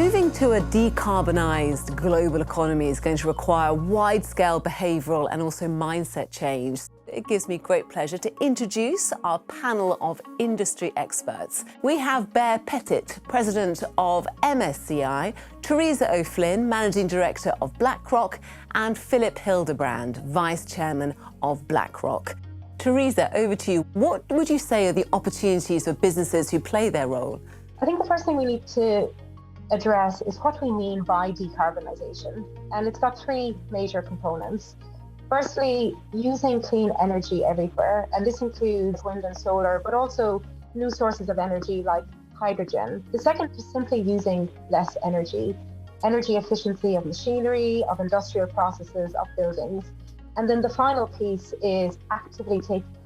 Moving to a decarbonised global economy is going to require wide-scale behavioural and also mindset change. It gives me great pleasure to introduce our panel of industry experts. We have Baer Pettit, President of MSCI, Teresa O'Flynn, Managing Director of BlackRock, and Philipp Hildebrand, Vice Chairman of BlackRock. Teresa, over to you. What would you say are the opportunities for businesses who play their role? I think the first thing we need to address is what we mean by decarbonisation. And it's got three major components. Firstly, using clean energy everywhere. And this includes wind and solar, but also new sources of energy like hydrogen. The second is simply using less energy efficiency of machinery, of industrial processes, of buildings. And then the final piece is actively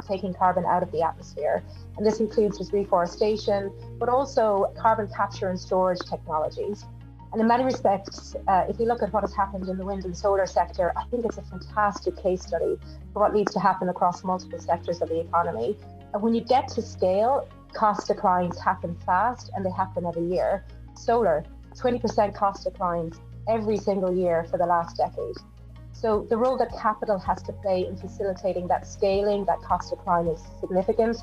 taking carbon out of the atmosphere. And this includes just reforestation, but also carbon capture and storage technologies. And in many respects, if we look at what has happened in the wind and solar sector, I think it's a fantastic case study for what needs to happen across multiple sectors of the economy. And when you get to scale, cost declines happen fast and they happen every year. Solar, 20% cost declines every single year for the last decade. So the role that capital has to play in facilitating that scaling, that cost decline is significant.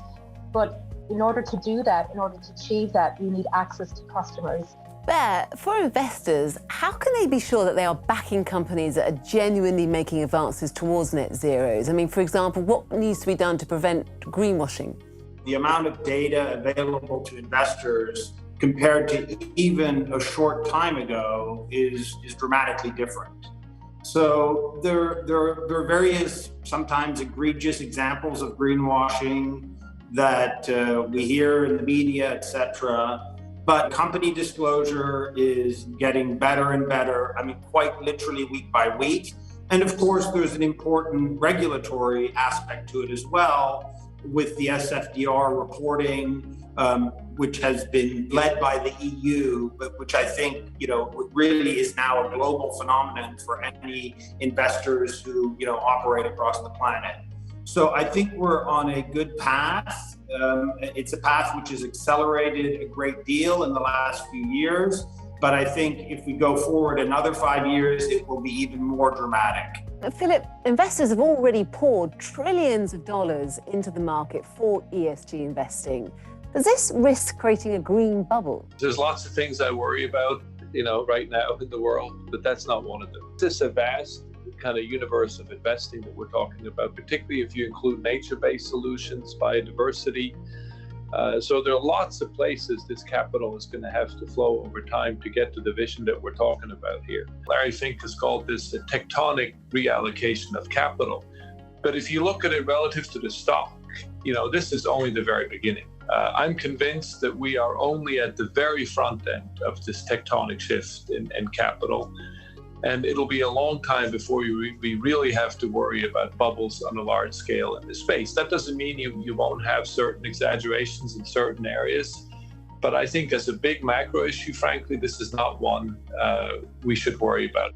But in order to do that, in order to achieve that, you need access to customers. Baer, for investors, how can they be sure that they are backing companies that are genuinely making advances towards net zeros? I mean, for example, what needs to be done to prevent greenwashing? The amount of data available to investors compared to even a short time ago is dramatically different. So there are various, sometimes egregious examples of greenwashing that we hear in the media, etc. But company disclosure is getting better and better. I mean, quite literally week by week. And of course, there's an important regulatory aspect to it as well, with the SFDR reporting, which has been led by the EU, but which I think, really is now a global phenomenon for any investors who, operate across the planet. So I think we're on a good path. It's a path which has accelerated a great deal in the last few years. But I think if we go forward another 5 years, it will be even more dramatic. Philipp, investors have already poured trillions of dollars into the market for ESG investing. Does this risk creating a green bubble? There's lots of things I worry about, right now in the world, but that's not one of them. This is a vast kind of universe of investing that we're talking about, particularly if you include nature-based solutions, biodiversity. So there are lots of places this capital is going to have to flow over time to get to the vision that we're talking about here. Larry Fink has called this a tectonic reallocation of capital. But if you look at it relative to the stock, this is only the very beginning. I'm convinced that we are only at the very front end of this tectonic shift in capital. And it'll be a long time before we really have to worry about bubbles on a large scale in this space. That doesn't mean you won't have certain exaggerations in certain areas. But I think as a big macro issue, frankly, this is not one we should worry about.